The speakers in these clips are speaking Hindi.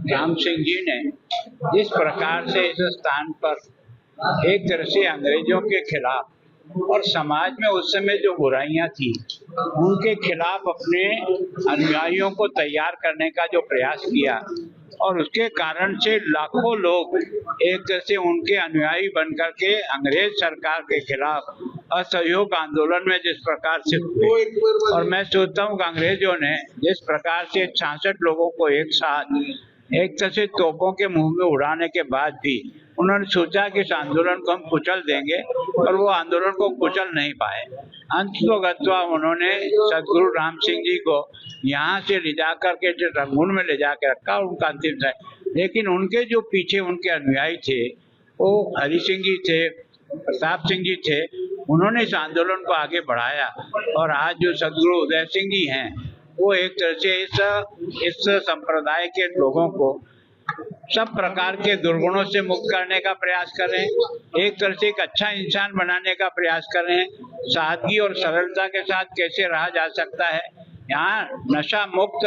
राम सिंह जी ने जिस प्रकार से इस स्थान पर एक तरह से अंग्रेजों के खिलाफ और समाज में उस समय जो बुराइयां थी उनके खिलाफ अपने अनुयायियों को तैयार करने का जो प्रयास किया और उसके कारण से लाखों लोग एक तरह से उनके अनुयायी बनकर के अंग्रेज सरकार के खिलाफ असहयोग आंदोलन में जिस प्रकार से हुए। और मैं सोचता हूँ कि अंग्रेजों ने जिस प्रकार से 66 लोगों को एक साथ एक तरह से तोपों के मुंह में उड़ाने के बाद भी उन्होंने सोचा कि इस आंदोलन को हम कुचल देंगे और वो आंदोलन को कुचल नहीं पाए। अंततोगत्वा उन्होंने सदगुरु राम सिंह जी को यहाँ से ले जा करके जो रंगून में ले जाकर रखा उनका अंतिम था। लेकिन उनके जो पीछे उनके अनुयायी थे वो हरि सिंह जी थे, प्रताप सिंह जी थे, उन्होंने इस आंदोलन को आगे बढ़ाया और आज जो सदगुरु उदय सिंह जी हैं वो एक तरह से इस संप्रदाय के लोगों को सब प्रकार के दुर्गुणों से मुक्त करने का प्रयास कर रहे हैं, एक तरह से एक अच्छा इंसान बनाने का प्रयास कर रहे हैं। सादगी और सरलता के साथ कैसे रहा जा सकता है, यहाँ नशा मुक्त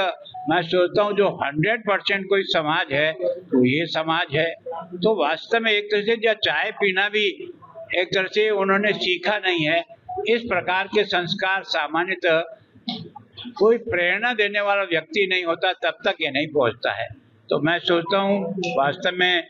मैं सोचता हूँ जो 100% कोई समाज है तो ये समाज है। तो वास्तव में एक तरह से जो चाय पीना भी एक तरह से उन्होंने सीखा नहीं है। इस प्रकार के संस्कार सामान्यतः कोई प्रेरणा देने वाला व्यक्ति नहीं होता तब तक ये नहीं पहुंचता है। तो मैं सोचता हूँ वास्तव में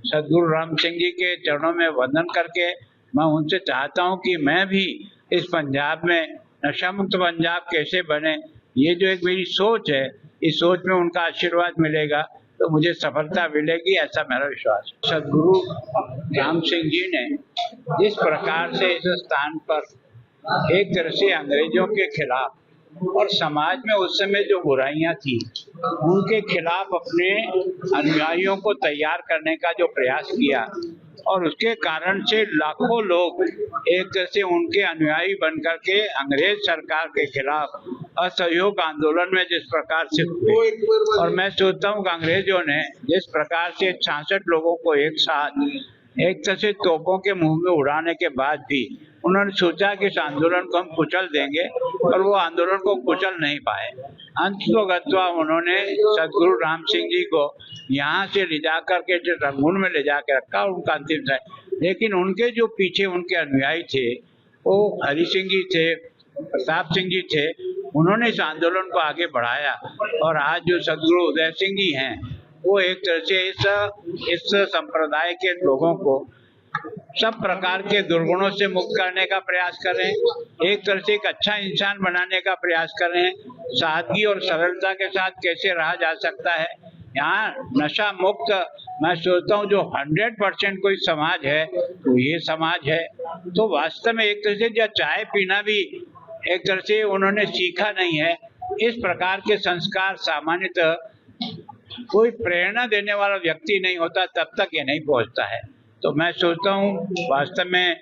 सदगुरु राम सिंह जी के चरणों में वंदन करके मैं उनसे चाहता हूँ कि मैं भी इस पंजाब में नशा मुक्त पंजाब कैसे बने, ये जो एक मेरी सोच है, इस सोच में उनका आशीर्वाद मिलेगा तो मुझे सफलता मिलेगी, ऐसा मेरा विश्वास है। सदगुरु राम सिंह जी ने जिस प्रकार से इस स्थान पर एक तरह से अंग्रेजों के खिलाफ और समाज में उस समय जो बुराइयां थी उनके खिलाफ अपने अनुयायियों को तैयार करने का जो प्रयास किया और उसके कारण से लाखों लोग एक तरह से उनके अनुयायी बनकर के अंग्रेज सरकार के खिलाफ असहयोग आंदोलन में जिस प्रकार से हुए। और मैं सोचता हूँ कि अंग्रेजों ने जिस प्रकार से 66 लोगों को एक साथ एक तरह से तोपों के मुंह में उड़ाने के बाद भी उन्होंने सोचा कि इस आंदोलन को हम कुचल देंगे और वो आंदोलन को कुचल नहीं पाए। अंततोगत्वा उन्होंने सदगुरु राम सिंह जी को यहाँ से ले जा करके जो रंगून में ले जाकर रखा उनका अंतिम था। लेकिन उनके जो पीछे उनके अनुयायी थे वो हरि सिंह जी थे, प्रताप सिंह जी थे, उन्होंने इस आंदोलन को आगे बढ़ाया और आज जो सदगुरु उदय सिंह जी हैं वो एक तरह से इस संप्रदाय के लोगों को सब प्रकार के दुर्गुणों से मुक्त करने का प्रयास कर रहे हैं, एक तरह से एक अच्छा इंसान बनाने का प्रयास कर रहे हैं। सादगी और सरलता के साथ कैसे रहा जा सकता है, यहाँ नशा मुक्त मैं सोचता हूँ जो 100% कोई समाज है तो ये समाज है। तो वास्तव में एक तरह से जो चाय पीना भी एक तरह से उन्होंने सीखा नहीं है। इस प्रकार के संस्कार सामान्यतः कोई प्रेरणा देने वाला व्यक्ति नहीं होता तब तक ये नहीं पहुंचता है। तो मैं सोचता हूँ वास्तव में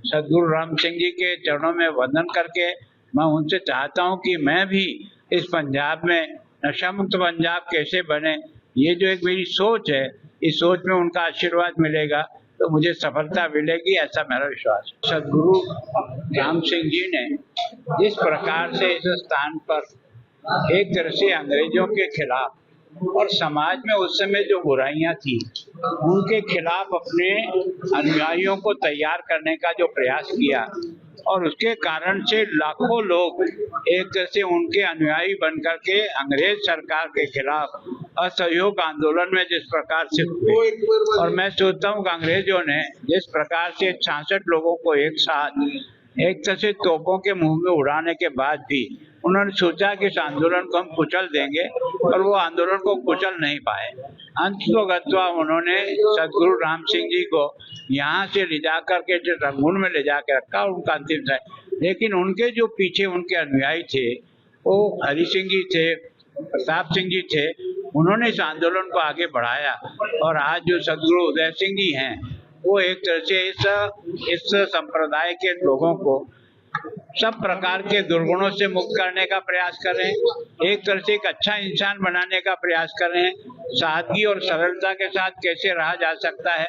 सदगुरु राम सिंह जी के चरणों में वंदन करके मैं उनसे चाहता हूँ कि मैं भी इस पंजाब में नशा मुक्त पंजाब कैसे बने, ये जो एक मेरी सोच है, इस सोच में उनका आशीर्वाद मिलेगा तो मुझे सफलता मिलेगी, ऐसा मेरा विश्वास है। सदगुरु राम सिंह जी ने जिस प्रकार से इस स्थान पर एक तरह से अंग्रेजों के खिलाफ और समाज में उस समय जो बुराइयां थी उनके खिलाफ अपने अनुयायियों को तैयार करने का जो प्रयास किया और उसके कारण से लाखों लोग एक तरह से उनके अनुयायी बनकर के अंग्रेज सरकार के खिलाफ असहयोग आंदोलन में जिस प्रकार से हुए। और मैं सोचता हूँ कि अंग्रेजों ने जिस प्रकार से 66 लोगों को एक साथ एक तरह से तोपों के मुंह में उड़ाने के बाद भी उन्होंने सोचा कि इस आंदोलन को हम कुचल देंगे और वो आंदोलन को कुचल नहीं पाए। अंततोगत्वा उन्होंने सदगुरु राम सिंह जी को यहाँ से ले जा करके जो रंगून में ले जाकर रखा उनका अंतिम था। लेकिन उनके जो पीछे उनके अनुयायी थे वो हरि सिंह जी थे, प्रताप सिंह जी थे, उन्होंने इस आंदोलन को आगे बढ़ाया और आज जो सदगुरु उदय सिंह जी हैं वो एक तरह से इस संप्रदाय के लोगों को सब प्रकार के दुर्गुणों से मुक्त करने का प्रयास कर रहे हैं, एक तरह से एक अच्छा इंसान बनाने का प्रयास कर रहे हैं। सादगी और सरलता के साथ कैसे रहा जा सकता है,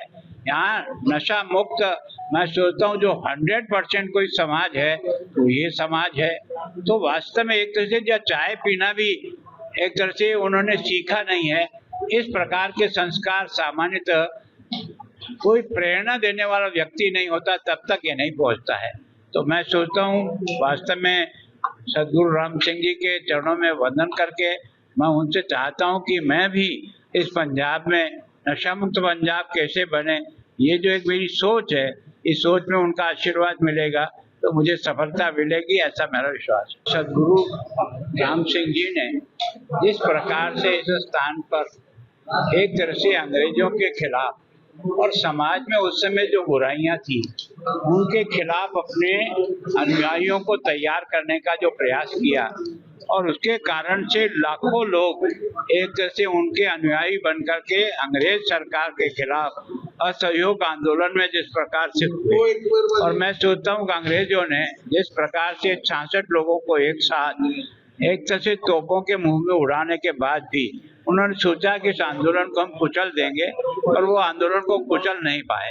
यहाँ नशा मुक्त मैं सोचता हूँ जो 100% कोई समाज है तो ये समाज है। तो वास्तव में एक तरह से जो चाय पीना भी एक तरह से उन्होंने सीखा नहीं है। इस प्रकार के संस्कार सामान्यतः कोई प्रेरणा देने वाला व्यक्ति नहीं होता तब तक ये नहीं पहुंचता है। तो मैं सोचता हूँ वास्तव में सदगुरु राम सिंह जी के चरणों में वंदन करके मैं उनसे चाहता हूँ कि मैं भी इस पंजाब में नशा मुक्त पंजाब कैसे बने, ये जो एक मेरी सोच है, इस सोच में उनका आशीर्वाद मिलेगा तो मुझे सफलता मिलेगी, ऐसा मेरा विश्वास है। सदगुरु राम सिंह जी ने जिस प्रकार से इस स्थान पर एक तरह से अंग्रेजों के खिलाफ और समाज में उस समय जो बुराइयां थी उनके खिलाफ अपने अनुयायियों को तैयार करने का जो प्रयास किया और उसके कारण से लाखों लोग एक तरह से उनके अनुयायी बनकर के अंग्रेज सरकार के खिलाफ असहयोग आंदोलन में जिस प्रकार से हुए। और मैं सोचता हूँ कि अंग्रेजों ने जिस प्रकार से 66 लोगों को एक साथ एक तरह से तोपों के मुंह में उड़ाने के बाद भी उन्होंने सोचा कि इस आंदोलन को हम कुचल देंगे और वो आंदोलन को कुचल नहीं पाए।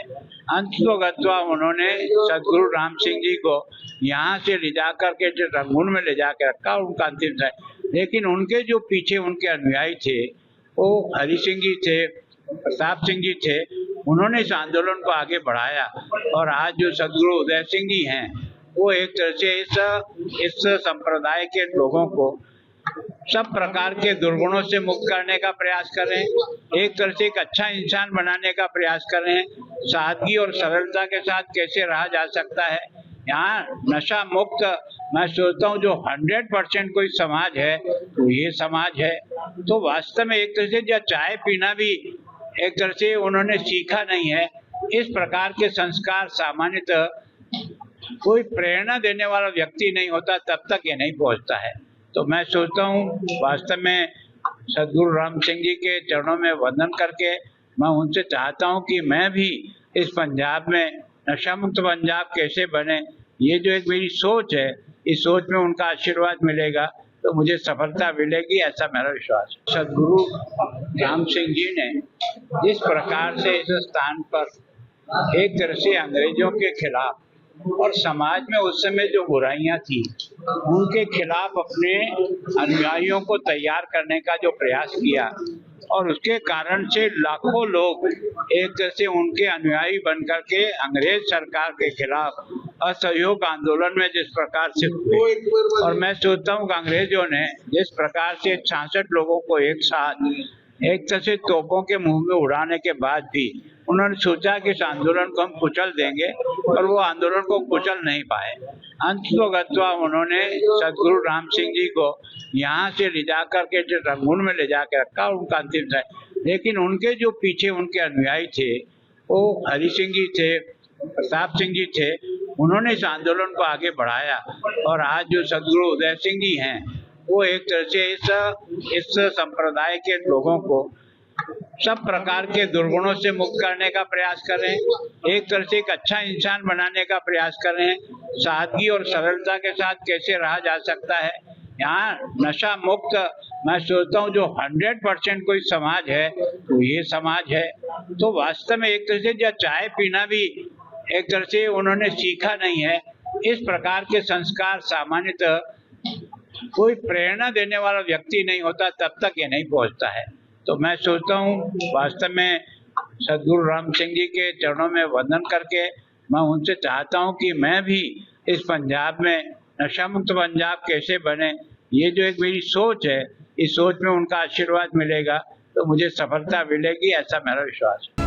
अंततोगत्वा उन्होंने सदगुरु राम सिंह जी को यहाँ से ले जाकर के जो रंगून में ले जाकर रखा और उनका अंतिम था। लेकिन उनके जो पीछे उनके अनुयायी थे वो हरि सिंह जी थे, प्रताप सिंह जी थे, उन्होंने इस आंदोलन को आगे बढ़ाया और आज जो सदगुरु उदय सिंह जी हैं वो एक तरह से इस संप्रदाय के लोगों को सब प्रकार के दुर्गुणों से मुक्त करने का प्रयास कर रहे हैं, एक तरह से एक अच्छा इंसान बनाने का प्रयास कर रहे हैं। सादगी और सरलता के साथ कैसे रहा जा सकता है, यहाँ नशा मुक्त मैं सोचता हूँ जो 100% कोई समाज है तो ये समाज है। तो वास्तव में एक तरह से जो चाय पीना भी एक तरह से उन्होंने सीखा नहीं है। इस प्रकार के संस्कार सामान्यतः कोई प्रेरणा देने वाला व्यक्ति नहीं होता तब तक ये नहीं पहुंचता है। तो मैं सोचता हूँ वास्तव में सदगुरु राम सिंह जी के चरणों में वंदन करके मैं उनसे चाहता हूँ कि मैं भी इस पंजाब में नशा मुक्त पंजाब कैसे बने, ये जो एक मेरी सोच है, इस सोच में उनका आशीर्वाद मिलेगा तो मुझे सफलता मिलेगी, ऐसा मेरा विश्वास है। सदगुरु राम सिंह जी ने जिस प्रकार से इस स्थान पर एक तरह से अंग्रेजों के खिलाफ और समाज में उस समय जो बुराइयां थी उनके खिलाफ अपने अनुयायियों को तैयार करने का जो प्रयास किया और उसके कारण से लाखों लोग एक तरह से उनके अनुयायी बनकर के अंग्रेज सरकार के खिलाफ असहयोग आंदोलन में जिस प्रकार से हुए। और मैं सोचता हूँ कि अंग्रेजों ने जिस प्रकार से 66 लोगों को एक साथ एक तरह से तोपों के मुंह में उड़ाने के बाद भी उन्होंने सोचा कि इस आंदोलन को हम कुचल देंगे और वो आंदोलन को कुचल नहीं पाए। अंततोगत्वा उन्होंने सदगुरु राम सिंह जी को यहाँ से ले जाकर के जो रंगून में ले जाकर रखा और उनका अंतिम था। लेकिन उनके जो पीछे उनके अनुयायी थे वो हरि सिंह जी थे, प्रताप सिंह जी थे, उन्होंने इस आंदोलन को आगे बढ़ाया और आज जो सदगुरु उदय सिंह जी हैं वो एक तरह से इस संप्रदाय के लोगों को सब प्रकार के दुर्गुणों से मुक्त करने का प्रयास कर रहे हैं, एक तरह से एक अच्छा इंसान बनाने का प्रयास कर रहे हैं। सादगी और सरलता के साथ कैसे रहा जा सकता है, यहाँ नशा मुक्त मैं सोचता हूँ जो 100% कोई समाज है तो ये समाज है। तो वास्तव में एक तरह से जो चाय पीना भी एक तरह से उन्होंने सीखा नहीं है। इस प्रकार के संस्कार सामान्यतः कोई प्रेरणा देने वाला व्यक्ति नहीं होता तब तक ये नहीं पहुंचता है। तो मैं सोचता हूँ वास्तव में सदगुरु राम सिंह जी के चरणों में वंदन करके मैं उनसे चाहता हूँ कि मैं भी इस पंजाब में नशा मुक्त पंजाब कैसे बने, ये जो एक मेरी सोच है, इस सोच में उनका आशीर्वाद मिलेगा तो मुझे सफलता मिलेगी, ऐसा मेरा विश्वास है।